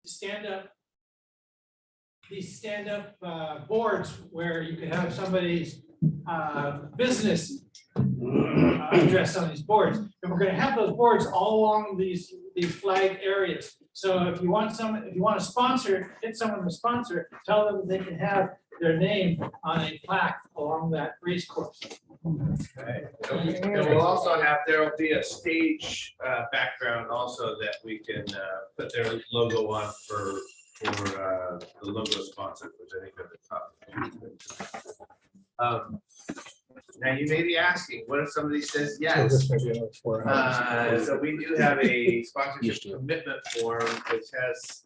these stand-up boards where you could have somebody's business address on these boards. And we're going to have those boards all along these flagged areas. So if you want to sponsor, get someone to sponsor, tell them they can have their name on a plaque along that race course. Okay. And we'll also have, there'll be a stage background also that we can put their logo on for the logo sponsor, which I think at the top. Now you may be asking, what if somebody says yes? So we do have a sponsorship commitment form which has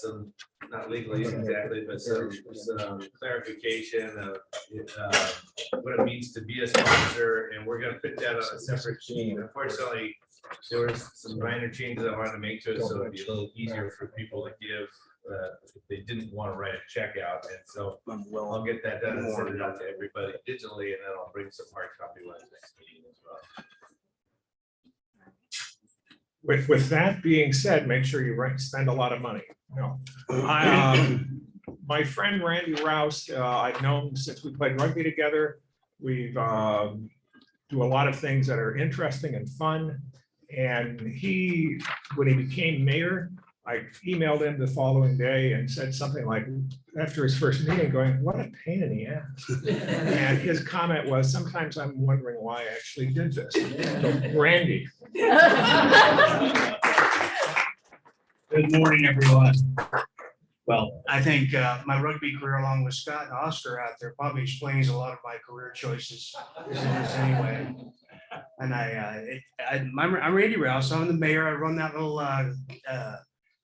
some, not legalese exactly, but some clarification of what it means to be a sponsor, and we're going to put that on a separate sheet. Unfortunately, there were some minor changes I wanted to make to it so it'd be a little easier for people to give if they didn't want to write a check out, and so I'll get that done and send it out to everybody digitally, and then I'll bring some hard copy next meeting as well. With that being said, make sure you spend a lot of money. No, my friend Randy Rowse, I've known since we played rugby together. We've do a lot of things that are interesting and fun. And when he became mayor, I emailed him the following day and said something like, after his first meeting, going, "What a pain in the ass." And his comment was, "Sometimes I'm wondering why I actually did this." So, Randy. Good morning, everyone. Well, I think my rugby career, along with Scott and Oscar out there, probably explains a lot of my career choices anyway. And I'm Randy Rowse. I'm the mayor. I run that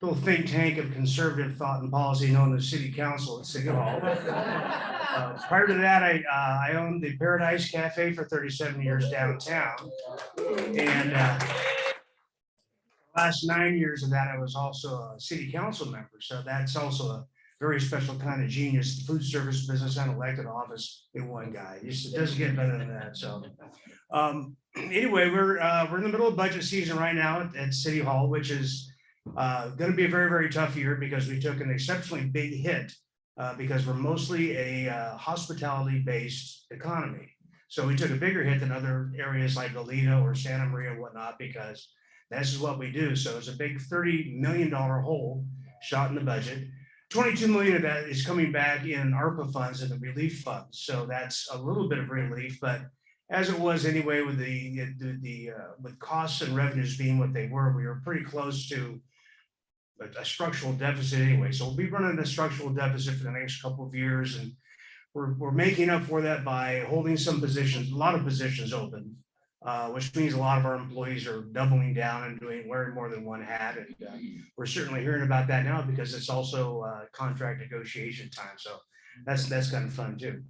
little think tank of conservative thought and policy known as City Council at City Hall. Prior to that, I owned the Paradise Cafe for 37 years downtown. And last 9 years of that, I was also a city council member. So that's also a very special kind of genius, the food service business and elected office in one guy. It doesn't get better than that. So anyway, we're in the middle of budget season right now at City Hall, which is going to be a very, very tough year because we took an exceptionally big hit because we're mostly a hospitality-based economy. So we took a bigger hit than other areas like Goleta or Santa Maria and whatnot because this is what we do. So it's a big $30 million hole shot in the budget. 22 million of that is coming back in ARPA funds and the relief funds. So that's a little bit of relief, but as it was anyway with with costs and revenues being what they were, we were pretty close to a structural deficit anyway. So we'll be running a structural deficit for the next couple of years, and we're making up for that by holding some positions, a lot of positions open, which means a lot of our employees are doubling down and wearing more than one hat. And we're certainly hearing about that now because it's also contract negotiation time. So that's kind of fun too.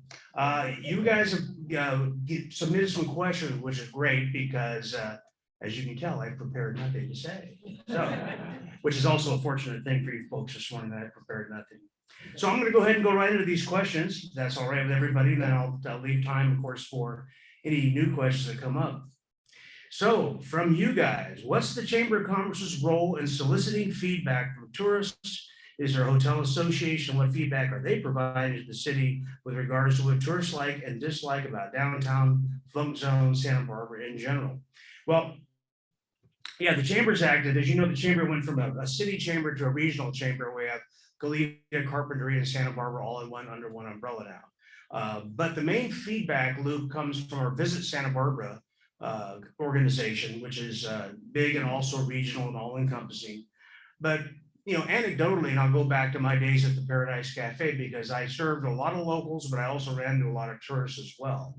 You guys have submitted some questions, which is great because as you can tell, I prepared nothing to say. So, which is also a fortunate thing for you folks this morning that I prepared nothing. So I'm going to go ahead and go right into these questions. If that's all right with everybody. Then I'll leave time, of course, for any new questions that come up. So from you guys, what's the Chamber of Commerce's role in soliciting feedback from tourists? Is there a hotel association? What feedback are they providing to the city with regards to what tourists like and dislike about downtown, Funk Zone, Santa Barbara in general? Well, yeah, the Chambers acted. As you know, the Chamber went from a city chamber to a regional chamber. We have Goleta, Carpentry, and Santa Barbara all in under one umbrella now. But the main feedback loop comes from our Visit Santa Barbara organization, which is big and also regional and all encompassing. But you know, anecdotally, and I'll go back to my days at the Paradise Cafe because I served a lot of locals, but I also ran into a lot of tourists as well.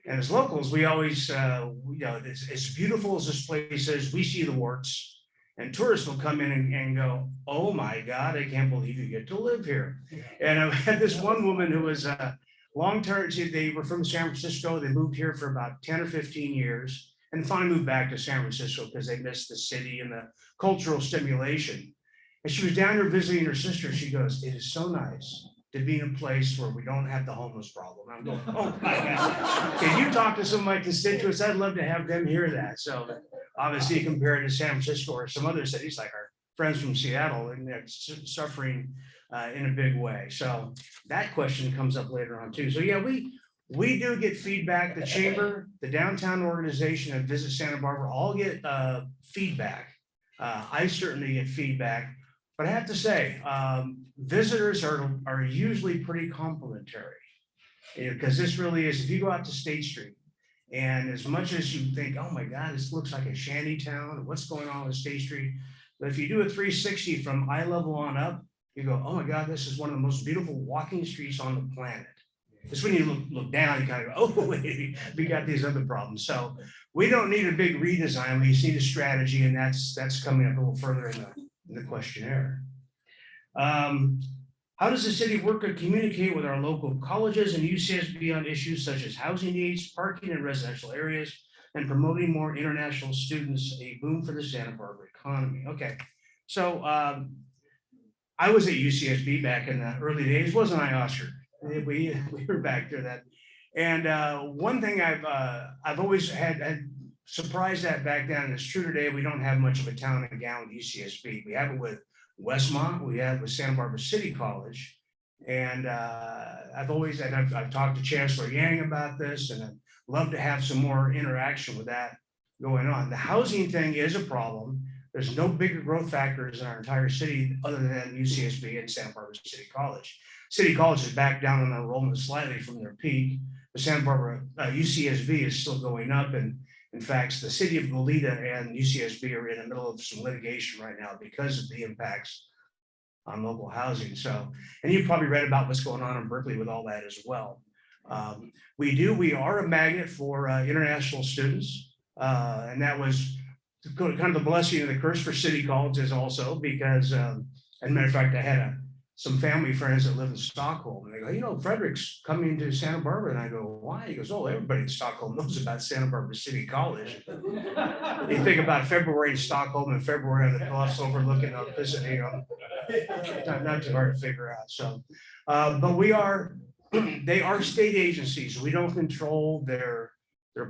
And as locals, we always, you know, as beautiful as this place is, we see the warts, and tourists will come in and go, "Oh my God, I can't believe you get to live here." And I had this one woman who was long-term, they were from San Francisco. They moved here for about 10 or 15 years and finally moved back to San Francisco because they missed the city and the cultural stimulation. And she was down here visiting her sister. She goes, "It is so nice to be in a place where we don't have the homeless problem." I'm going, "Oh my God, can you talk to some of my constituents? I'd love to have them hear that." So obviously compared to San Francisco or some other cities like friends from Seattle and they're suffering in a big way. So that question comes up later on too. So yeah, we do get feedback. The chamber, the downtown organization, and Visit Santa Barbara all get feedback. I certainly get feedback, but I have to say, visitors are usually pretty complimentary. Because this really is, if you go out to State Street, and as much as you think, oh my God, this looks like a shanty town, what's going on with State Street? But if you do a 360 from eye level on up, you go, oh my God, this is one of the most beautiful walking streets on the planet. It's when you look down, you kind of go, oh, wait, we got these other problems. So we don't need a big redesign. We just need a strategy, and that's coming up a little further in the questionnaire. How does the city work to communicate with our local colleges and UCSB on issues such as housing needs, parking in residential areas, and promoting more international students, a boom for the Santa Barbara economy? Okay, so I was at UCSB back in the early days, wasn't I, Oscar? We were back there that, and one thing I've always had surprised at back then, and it's true today, we don't have much of a town and gown with UCSB. We have it with Westmont, we have with Santa Barbara City College, and I've talked to Chancellor Yang about this, and I'd love to have some more interaction with that going on. The housing thing is a problem. There's no bigger growth factors in our entire city other than UCSB and Santa Barbara City College. City College is back down on enrollment slightly from their peak. The Santa Barbara UCSB is still going up, and in fact, the city of Goleta and UCSB are in the middle of some litigation right now because of the impacts on local housing. So, and you've probably read about what's going on in Berkeley with all that as well. We are a magnet for international students, and that was kind of the blessing and the curse for City Colleges also, because, as a matter of fact, I had some family friends that live in Stockholm, and they go, you know, Frederick's coming to Santa Barbara, and I go, why? He goes, oh, everybody in Stockholm knows about Santa Barbara City College. You think about February in Stockholm and February on the bluffs overlooking up visiting, not too hard to figure out. So, but they are state agencies. We don't control their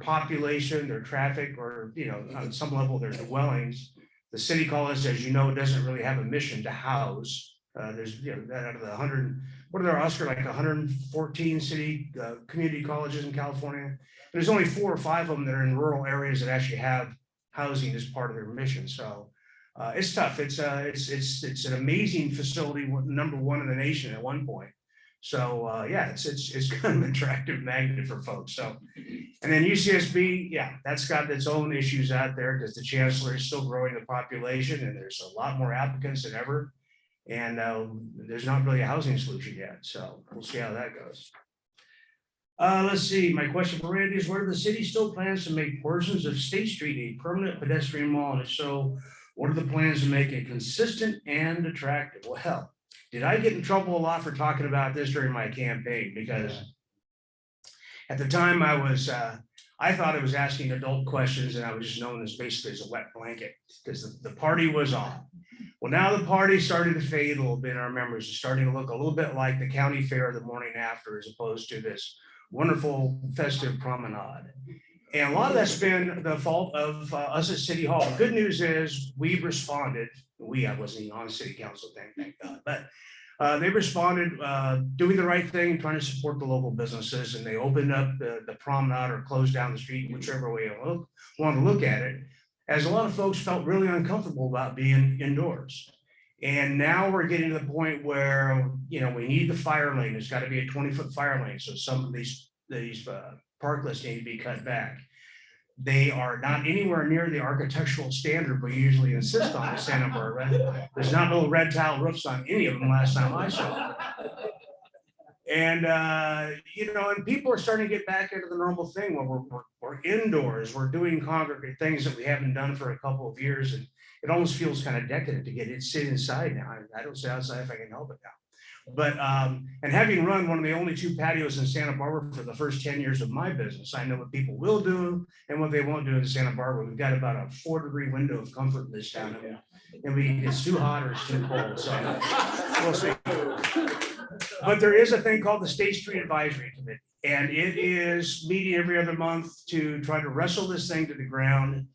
population, their traffic, or, you know, on some level their dwellings. The City College, as you know, doesn't really have a mission to house. There's, you know, out of the 100, what are there, Oscar, like 114 city community colleges in California. There's only 4 or 5 of them that are in rural areas that actually have housing as part of their mission. So it's tough. It's an amazing facility, #1 in the nation at one point. So yeah, it's kind of an attractive magnet for folks. So, and then UCSB, yeah, that's got its own issues out there because the chancellor is still growing the population, and there's a lot more applicants than ever. And there's not really a housing solution yet. So we'll see how that goes. Let's see. My question for Randy is, whether the city still plans to make portions of State Street a permanent pedestrian mall? And if so, what are the plans to make it consistent and attractive? Well, did I get in trouble a lot for talking about this during my campaign? Because at the time I thought I was asking adult questions, and I was just known as basically as a wet blanket because the party was on. Well, now the party started to fade a little bit in our memories. It's starting to look a little bit like the county fair the morning after, as opposed to this wonderful festive promenade. And a lot of that's been the fault of us at City Hall. The good news is we've responded. I wasn't even on City Council, thank God. But they responded, doing the right thing, trying to support the local businesses, and they opened up the promenade or closed down the street, whichever way you want to look at it, as a lot of folks felt really uncomfortable about being indoors. And now we're getting to the point where, you know, we need the fire lane. It's got to be a 20-foot fire lane. So some of these parklets need to be cut back. They are not anywhere near the architectural standard we usually insist on in Santa Barbara. There's not little red tile roofs on any of them last time I saw them. And, you know, and people are starting to get back into the normal thing where we're indoors, we're doing congregate things that we haven't done for a couple of years. And it almost feels kind of decadent to sit inside now. I don't sit outside if I can help it now. But, and having run one of the only 2 patios in Santa Barbara for the first 10 years of my business, I know what people will do and what they won't do in Santa Barbara. We've got about a 4-degree window of comfort in this town. And it's too hot or it's too cold. So we'll see. But there is a thing called the State Street Advisory Committee, and it is meeting every other month to try to wrestle this thing to the ground.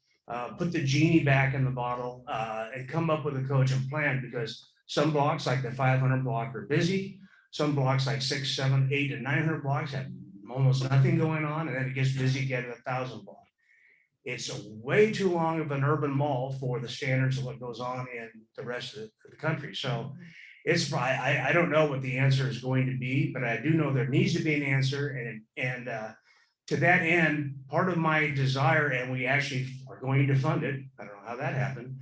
put the genie back in the bottle, and come up with a cogent plan, because some blocks like the 500 block are busy. Some blocks like 6, 7, 8, and 900 blocks have almost nothing going on, and then it gets busy getting 1,000 block. It's a way too long of an urban mall for the standards of what goes on in the rest of the country. So it's, I don't know what the answer is going to be, but I do know there needs to be an answer. And to that end, part of my desire, and we actually are going to fund it, I don't know how that happened,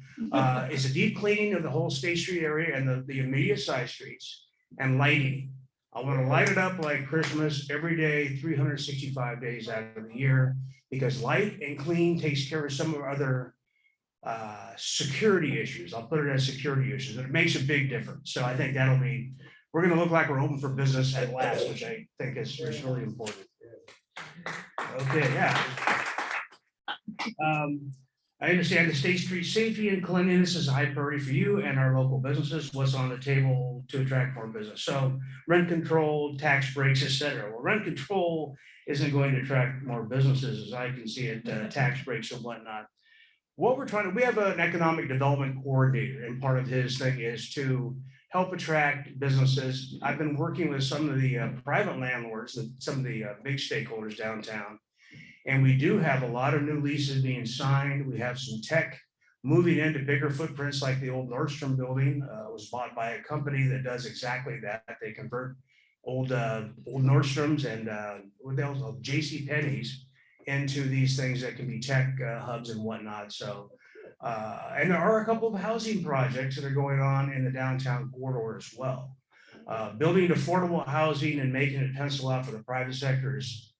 is a deep cleaning of the whole State Street area and the immediate side streets and lighting. I want to light it up like Christmas every day, 365 days out of the year, because light and clean takes care of some of our other security issues. I'll put it as security issues, but it makes a big difference. So I think that'll be, we're going to look like we're open for business at last, which I think is really important. Okay, yeah. I understand the State Street safety and cleanliness is a high priority for you and our local businesses. What's on the table to attract more business? So rent control, tax breaks, et cetera. Well, rent control isn't going to attract more businesses, as I can see it, tax breaks and whatnot. What we're trying to, we have an economic development coordinator, and part of his thing is to help attract businesses. I've been working with some of the private landlords, some of the big stakeholders downtown. And we do have a lot of new leases being signed. We have some tech moving into bigger footprints, like the old Nordstrom building was bought by a company that does exactly that. They convert old Nordstroms and what else, JC Penney's into these things that can be tech hubs and whatnot. So, and there are a couple of housing projects that are going on in the downtown corridor as well. Building affordable housing and making it pencil out for the private sector is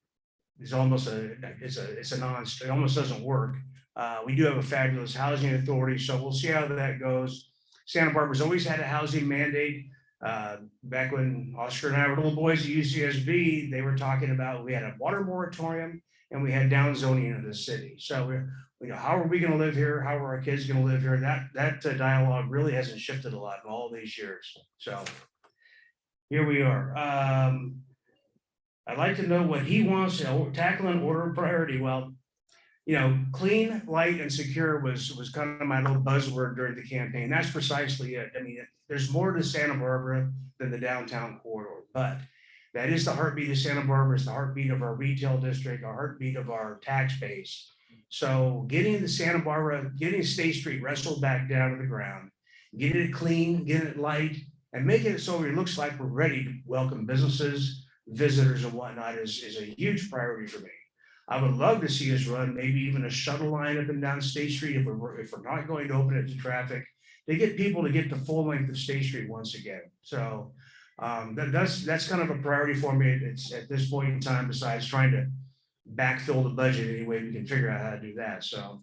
almost it's a non, it almost doesn't work. We do have a fabulous housing authority, so we'll see how that goes. Santa Barbara's always had a housing mandate. Back when Oscar and I were little boys at UCSB, they were talking about, we had a water moratorium and we had down zoning of the city. So we're, how are we going to live here? How are our kids going to live here? That dialogue really hasn't shifted a lot in all these years. So here we are. I'd like to know what he wants to tackle in order of priority. Well, clean, light, and secure was kind of my little buzzword during the campaign. That's precisely it. I mean, there's more to Santa Barbara than the downtown corridor, but that is the heartbeat of Santa Barbara. It's the heartbeat of our retail district, our heartbeat of our tax base. So getting State Street wrestled back down to the ground, getting it clean, getting it light, and making it so it looks like we're ready to welcome businesses, visitors, and whatnot is a huge priority for me. I would love to see us run maybe even a shuttle line up and down State Street if we're not going to open it to traffic, to get people to get the full length of State Street once again. So that's kind of a priority for me. It's at this point in time, besides trying to backfill the budget any way we can figure out how to do that. So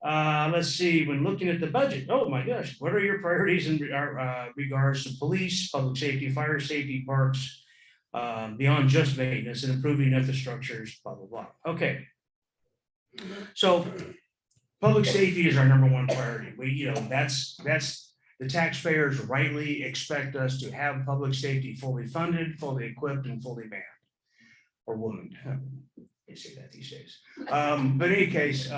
let's see, when looking at the budget, oh my gosh, what are your priorities in regards to police, public safety, fire safety, parks, beyond just maintenance and improving infrastructures, blah, blah, blah. Okay. So public safety is our #1 priority. That's the taxpayers rightly expect us to have public safety fully funded, fully equipped, and fully manned or womaned. They say that these days. But in any case,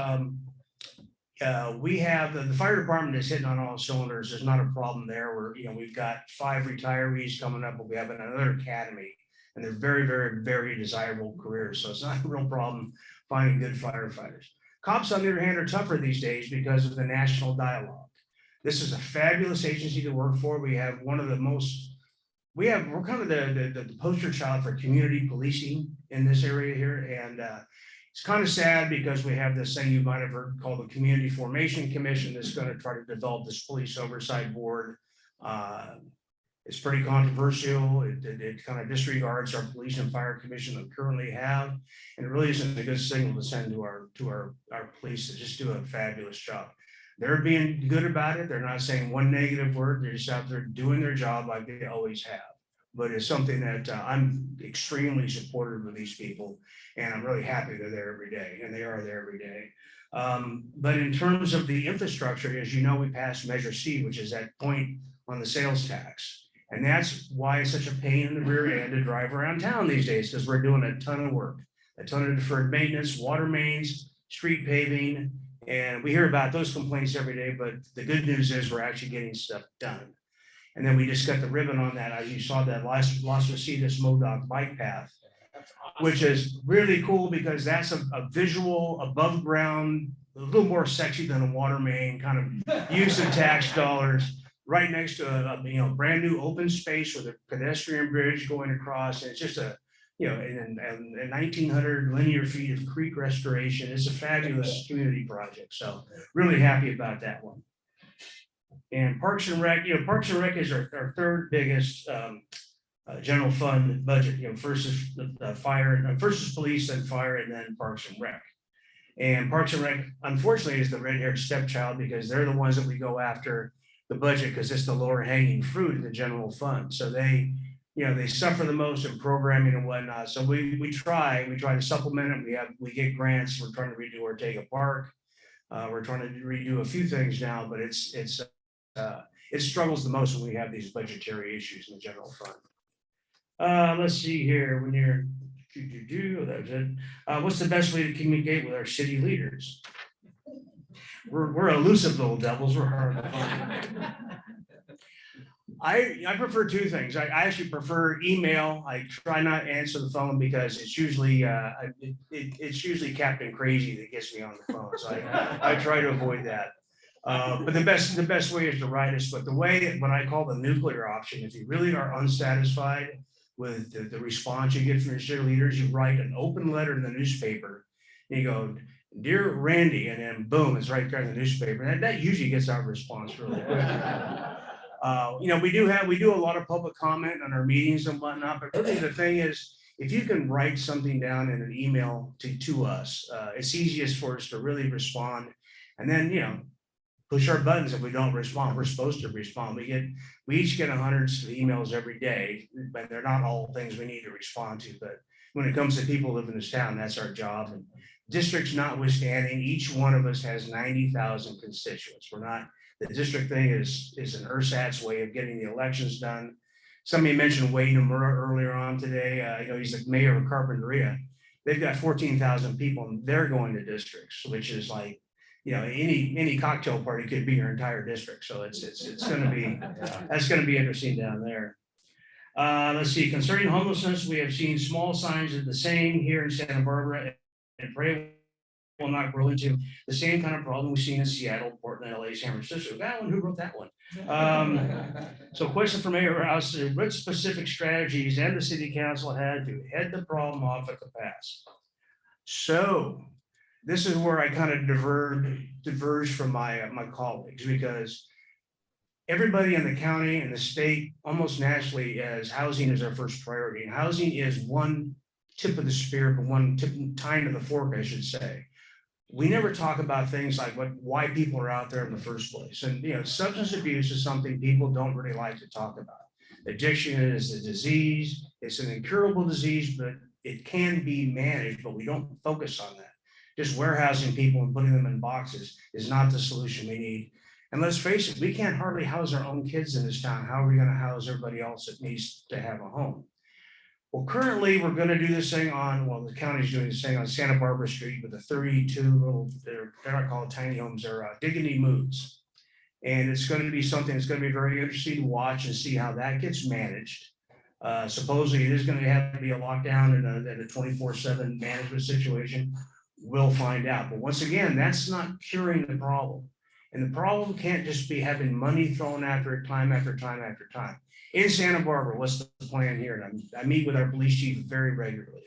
we have the fire department is hitting on all cylinders. There's not a problem there. We've got 5 retirees coming up, but we have another academy. And they're very, very, very desirable careers. So it's not a real problem finding good firefighters. Cops, on the other hand, are tougher these days because of the national dialogue. This is a fabulous agency to work for. We have one of the most, we're kind of the poster child for community policing in this area here. And it's kind of sad because we have this thing you might have heard called the Community Formation Commission that's going to try to develop this police oversight board. It's pretty controversial. It kind of disregards our police and fire commission that we currently have, and it really isn't a good signal to send to our police to just do a fabulous job. They're being good about it. They're not saying one negative word. They're just out there doing their job like they always have. But it's something that I'm extremely supportive of these people, and I'm really happy they're there every day, and they are there every day. But in terms of the infrastructure, as you know, we passed Measure C, which is that point on the sales tax. And that's why it's such a pain in the rear end to drive around town these days, because we're doing a ton of work, a ton of deferred maintenance, water mains, street paving, And we hear about those complaints every day, but the good news is we're actually getting stuff done. And then we just got the ribbon on that, as you saw that Las Positas MoDOT bike path, which is really cool because that's a visual above ground, a little more sexy than a water main kind of use of tax dollars, right next to a brand new open space with a pedestrian bridge going across. And it's just a, and 1,900 linear feet of creek restoration. It's a fabulous community project. So really happy about that one. And Parks and Rec, Parks and Rec is our third biggest general fund budget. First is the fire, first is police, then fire, and then Parks and Rec. And Parks and Rec, unfortunately, is the red-haired stepchild because they're the ones that we go after the budget because it's the lower hanging fruit of the general fund. So they suffer the most in programming and whatnot. So we try to supplement it. We get grants. We're trying to redo Ortega Park. We're trying to redo a few things now, but it struggles the most when we have these budgetary issues in the general fund. Let's see here. When you're that's it. What's the best way to communicate with our city leaders? We're elusive little devils. We're hard to find. I prefer two things. I actually prefer email. I try not to answer the phone because it's usually it's usually Captain Crazy that gets me on the phone. So I try to avoid that. But the best way is to write us. But the way, what I call the nuclear option, if you really are unsatisfied with the response you get from your city leaders, you write an open letter in the newspaper. And you go, "Dear Randy," and then boom, it's right there in the newspaper. And that usually gets our response really quick. We do a lot of public comment on our meetings and whatnot, but really the thing is, if you can write something down in an email to us, it's easiest for us to really respond. And then, push our buttons if we don't respond. We're supposed to respond. We each get hundreds of emails every day, but they're not all things we need to respond to. But when it comes to people who live in this town, that's our job. And districts notwithstanding, each one of us has 90,000 constituents. The district thing is an ersatz way of getting the elections done. Somebody mentioned Wade Nomura earlier on today. He's the mayor of Carpinteria. They've got 14,000 people and they're going to districts, which is like, any cocktail party could be your entire district. So it's going to be, that's going to be interesting down there. Let's see, concerning homelessness, we have seen small signs of the same here in Santa Barbara and pray will not grow into the same kind of problem we've seen in Seattle, Portland, LA, San Francisco. That one, who wrote that one? So question for Mayor Rowse, what specific strategies and the city council had to head the problem off at the pass? So this is where I kind of diverge from my colleagues, because everybody in the county and the state almost naturally as housing is our first priority. And housing is one tip of the spear, but one time of the fork, I should say. We never talk about things like why people are out there in the first place. And substance abuse is something people don't really like to talk about. Addiction is a disease. It's an incurable disease, but it can be managed, but we don't focus on that. Just warehousing people and putting them in boxes is not the solution we need. And let's face it, we can't hardly house our own kids in this town. How are we going to house everybody else that needs to have a home? Well, currently we're going to do this thing the county's doing this thing on Santa Barbara Street with the 32 little, they're not called tiny homes, they're dignity moves. And it's going to be something that's going to be very interesting to watch and see how that gets managed. Supposedly it is going to have to be a lockdown and a 24/7 management situation. We'll find out. But once again, that's not curing the problem. And the problem can't just be having money thrown after it time after time after time. In Santa Barbara, what's the plan here? And I meet with our police chief very regularly.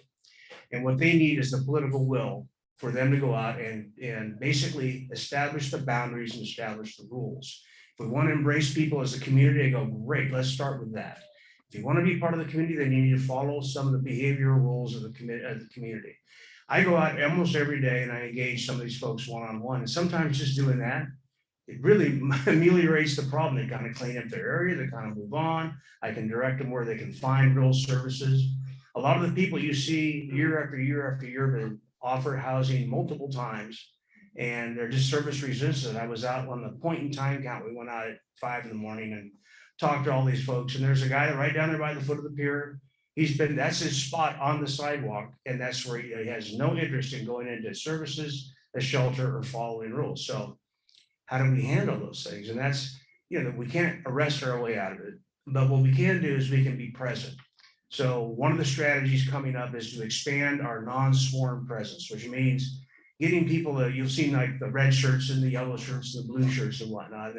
And what they need is the political will for them to go out and basically establish the boundaries and establish the rules. If we want to embrace people as a community, I go, great, let's start with that. If you want to be part of the community, then you need to follow some of the behavioral rules of the community. I go out almost every day and I engage some of these folks one-on-one. And sometimes just doing that, it really ameliorates the problem. They kind of clean up their area, they kind of move on. I can direct them where they can find real services. A lot of the people you see year after year after year have been offered housing multiple times and they're just service resistant. I was out on the point in time count. We went out at 5 in the morning and talked to all these folks. And there's a guy right down there by the foot of the pier. That's his spot on the sidewalk. And that's where he has no interest in going into services, a shelter or following rules. So how do we handle those things? And that's, we can't arrest our way out of it, but what we can do is we can be present. So one of the strategies coming up is to expand our non-sworn presence, which means getting people that you've seen like the red shirts and the yellow shirts, the blue shirts and whatnot.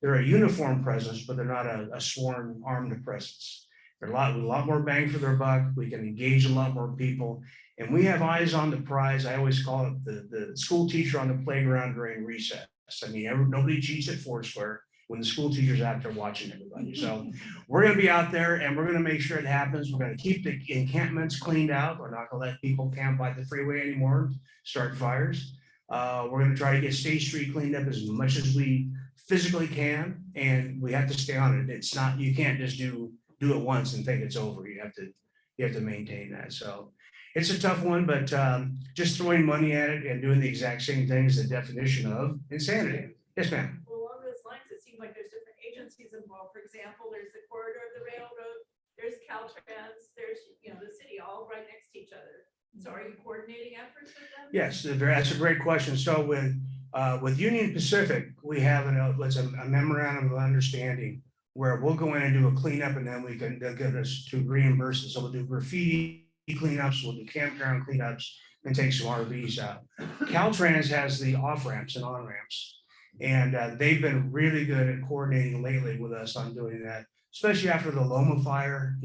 They're a uniform presence, but they're not a sworn armed presence. They're a lot more bang for their buck. We can engage a lot more people. And we have eyes on the prize. I always call it the school teacher on the playground during recess. I mean, nobody cheats at Foursquare when the school teacher's out there watching everybody. So we're going to be out there and we're going to make sure it happens. We're going to keep the encampments cleaned out. We're not going to let people camp by the freeway anymore, start fires. We're going to try to get State Street cleaned up as much as we physically can, and we have to stay on it. It's not, you can't just do it once and think it's over. You have to maintain that. So it's a tough one, but just throwing money at it and doing the exact same thing is the definition of insanity. Yes, ma'am. Well, along those lines, it seems like there's different agencies involved. For example, there's the corridor of the railroad, there's Caltrans, there's, the city, all right next to each other. So are you coordinating efforts with them? Yes, that's a great question. So with Union Pacific, we have a memorandum of understanding where we'll go in and do a cleanup, and then they'll get us to reimburse it. So we'll do graffiti cleanups, we'll do campground cleanups, and take some RVs out. Caltrans has the off ramps and on ramps, and they've been really good at coordinating lately with us on doing that, especially after the Loma fire.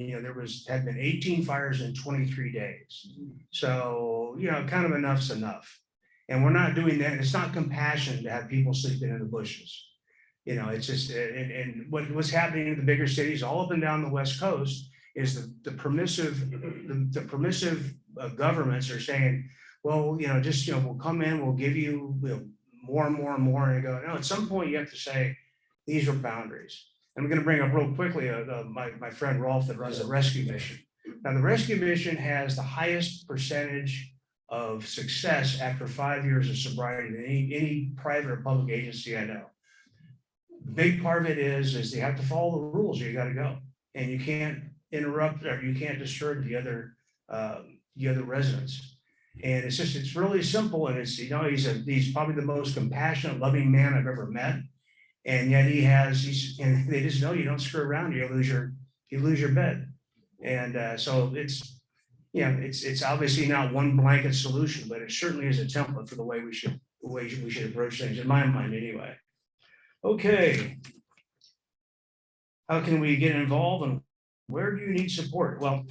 Had been 18 fires in 23 days. So, kind of enough's enough. And we're not doing that. It's not compassion to have people sleeping in the bushes. It's just, and what's happening in the bigger cities all up and down the West Coast is the permissive governments are saying, well, we'll come in, we'll give you more and more and more. And I go, no, at some point you have to say, these are boundaries. I'm going to bring up real quickly my friend Rolf that runs the rescue mission. Now, the rescue mission has the highest percentage of success after 5 years of sobriety than any private or public agency I know. The big part of it is they have to follow the rules. You got to go, and you can't interrupt or you can't disturb the other residents. And it's really simple. And he's probably the most compassionate, loving man I've ever met. And yet and they just know you don't screw around, you lose your bed. And so it's obviously not one blanket solution, but it certainly is a template for the way we should approach things, in my mind anyway. Okay. How can we get involved and where do you need support? Well,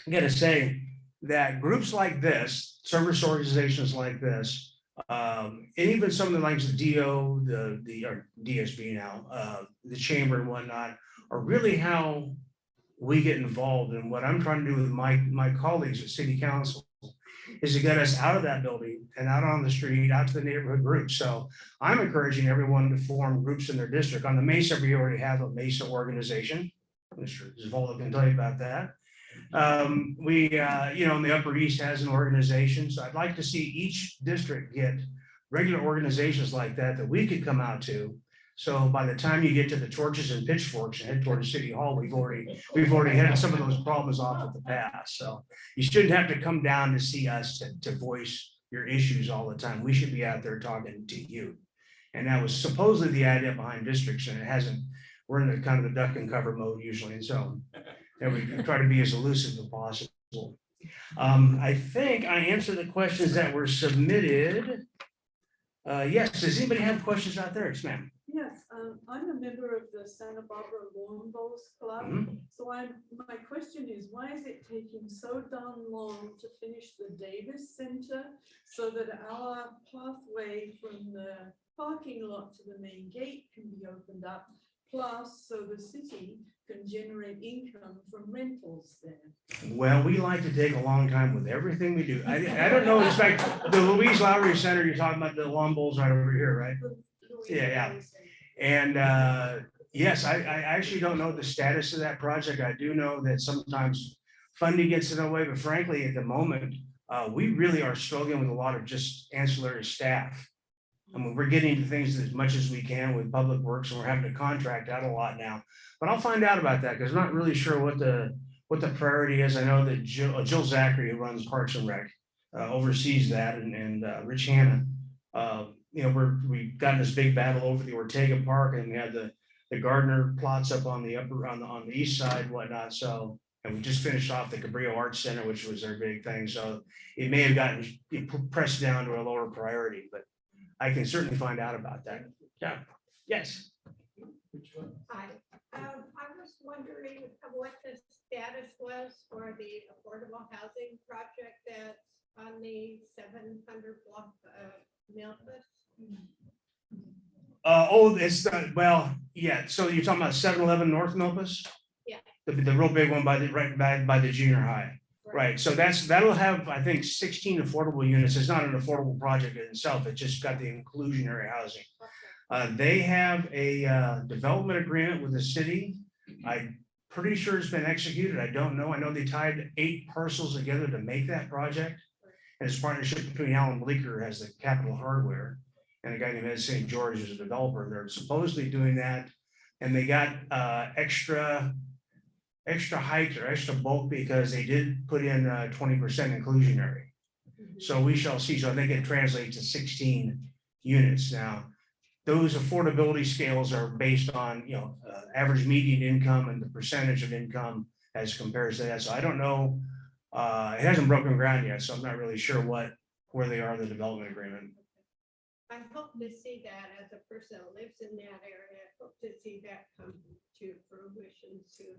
I got to say that groups like this, service organizations like this, and even some of the likes of DO, or DSB now, the chamber and whatnot, are really how we get involved. And what I'm trying to do with my colleagues at City Council is to get us out of that building and out on the street, out to the neighborhood groups. So I'm encouraging everyone to form groups in their district. On the Mesa, we already have a Mesa organization. Mr. Zvolda can tell you about that. We, in the Upper East has an organization. So I'd like to see each district get regular organizations like that we could come out to. So by the time you get to the torches and pitchforks and head toward City Hall, we've already headed some of those problems off at the pass. So you shouldn't have to come down to see us to voice your issues all the time. We should be out there talking to you. And that was supposedly the idea behind districts, and it hasn't. We're in the kind of the duck and cover mode usually, and so we try to be as elusive as possible. I think I answered the questions that were submitted. Yes, does anybody have questions out there? Yes, ma'am. Yes, I'm a member of the Santa Barbara Lawn Bowls Club. Mhm. So my question is, why is it taking so darn long to finish the Davis Center so that our pathway from the parking lot to the main gate can be opened up, plus so the city can generate income from rentals there? Well, we like to take a long time with everything we do. I don't know, it's like the Louise Lowry Center, you're talking about the lawn bowls right over here, right? Yeah. And yes, I actually don't know the status of that project. I do know that sometimes funding gets in the way, but frankly, at the moment, we really are struggling with a lot of just ancillary staff. I mean, we're getting into things as much as we can with public works, and we're having to contract out a lot now. But I'll find out about that because I'm not really sure what the priority is. I know that Jill Zachary, who runs Parks and Rec, oversees that, and Rich Hanna. We've gotten this big battle over the Ortega Park, and we had the Gardner plots up on the on the east side, whatnot. So, and we just finished off the Cabrillo Arts Center, which was their big thing. So it may have gotten pressed down to a lower priority, but I can certainly find out about that. Yeah. Yes. Hi, I was wondering what the status was for the affordable housing project that's on the 700 block of Memphis. Well, yeah, so you're talking about 7-Eleven North Memphis? Yeah. The real big one right by the junior high, right? So that'll have, I think, 16 affordable units. It's not an affordable project in itself, it just got the inclusionary housing. They have a development agreement with the city. I'm pretty sure it's been executed. I don't know. I know they tied 8 parcels together to make that project. And it's a partnership between Alan Bleeker, who has the Capital Hardware, and a guy named Ed St. George, who's a developer. They're supposedly doing that. And they got extra height or extra bulk because they did put in 20% inclusionary. So we shall see. So I think it translates to 16 units. Now, those affordability scales are based on, average median income and the percentage of income as compared to that. So I don't know. It hasn't broken ground yet, so I'm not really sure where they are in the development agreement. I hope to see that as a person that lives in that area. I hope to see that come to fruition soon.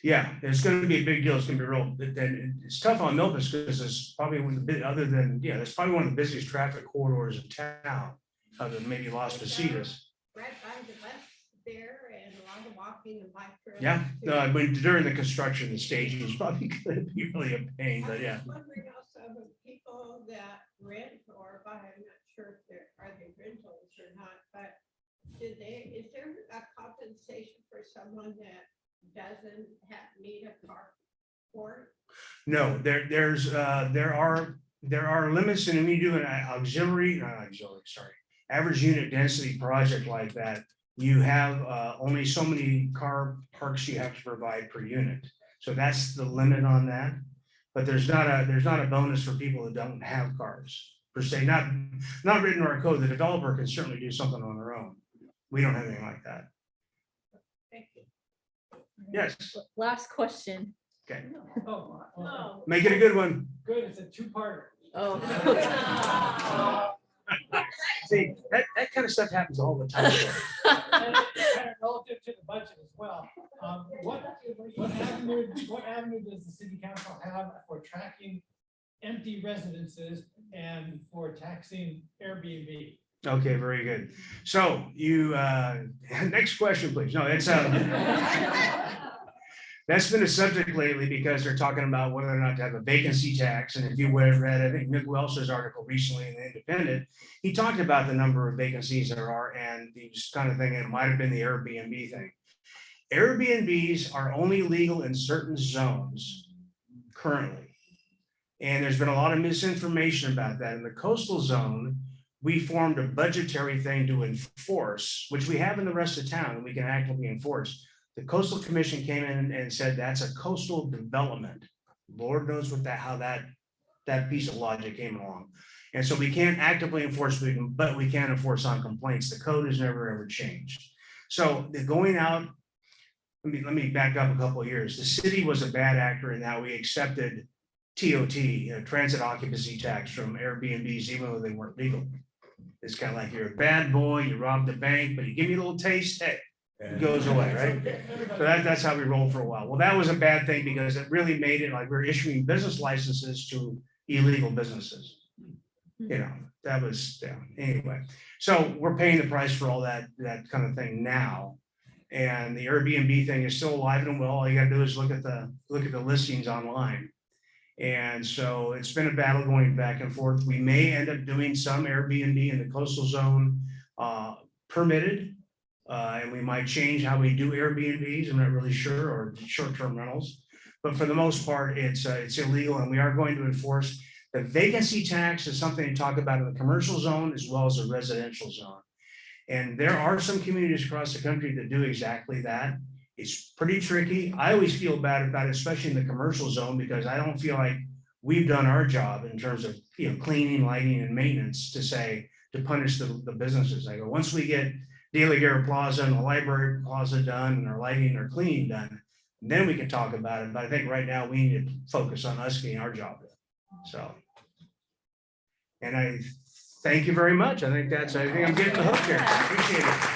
Yeah, it's going to be a big deal. It's going to be real. And it's tough on Memphis because it's probably it's probably one of the busiest traffic corridors in town, other than maybe Las Positas. Right by the bus there and a lot of walking and bike trails. Yeah, too. during the construction, the staging is probably going to be really a pain, but yeah. I was wondering also the people that rent or buy, I'm not sure if are they rentals or not, but is there a compensation for someone that doesn't need a carport? No, there are limits, and when you do an average unit density project like that, you have only so many car parks you have to provide per unit. So that's the limit on that. But there's not a bonus for people that don't have cars per se, not written in our code. The developer can certainly do something on their own. We don't have anything like that. Thank you. Yes, Last question. okay, Oh, Oh. make it a good one. good, it's a two-parter. Oh. See, that kind of stuff happens all the time. And kind of relative to the budget as well. What avenue does the city council have for tracking empty residences and for taxing Airbnb? Okay, very good. So you, next question, please. No, it's, that's been a subject lately because they're talking about whether or not to have a vacancy tax. And if you read, I think Nick Welch's article recently in the Independent, he talked about the number of vacancies there are, and he was kind of thinking it might have been the Airbnb thing. Airbnbs are only legal in certain zones currently. And there's been a lot of misinformation about that. In the coastal zone, we formed a budgetary thing to enforce, which we have in the rest of town, and we can actively enforce. The Coastal Commission came in and said that's a coastal development. Lord knows how that piece of logic came along. And so we can't actively enforce, but we can enforce on complaints. The code has never ever changed. So the going out, let me back up a couple of years. The city was a bad actor in that we accepted TOT, transit occupancy tax from Airbnbs, even though they weren't legal. It's kind of like you're a bad boy, you robbed the bank, but you give me a little taste, hey, it goes away, right? So that's how we rolled for a while. Well, that was a bad thing because it really made it like we're issuing business licenses to illegal businesses. That was, anyway. So we're paying the price for all that kind of thing now. And the Airbnb thing is still alive and well. All you gotta do is look at the listings online. And so it's been a battle going back and forth. We may end up doing some Airbnb in the coastal zone permitted. And we might change how we do Airbnbs. I'm not really sure, or short-term rentals. But for the most part, it's illegal, and we are going to enforce. The vacancy tax is something to talk about in the commercial zone as well as the residential zone. And there are some communities across the country that do exactly that. It's pretty tricky. I always feel bad about it, especially in the commercial zone, because I don't feel like we've done our job in terms of, cleaning, lighting and maintenance to punish the businesses. I go, once we get Daily Garrett Plaza and the library plaza done and our lighting or cleaning done, then we can talk about it. But I think right now we need to focus on us getting our job done. So. And I thank you very much. I think I'm getting the hook here. Appreciate it.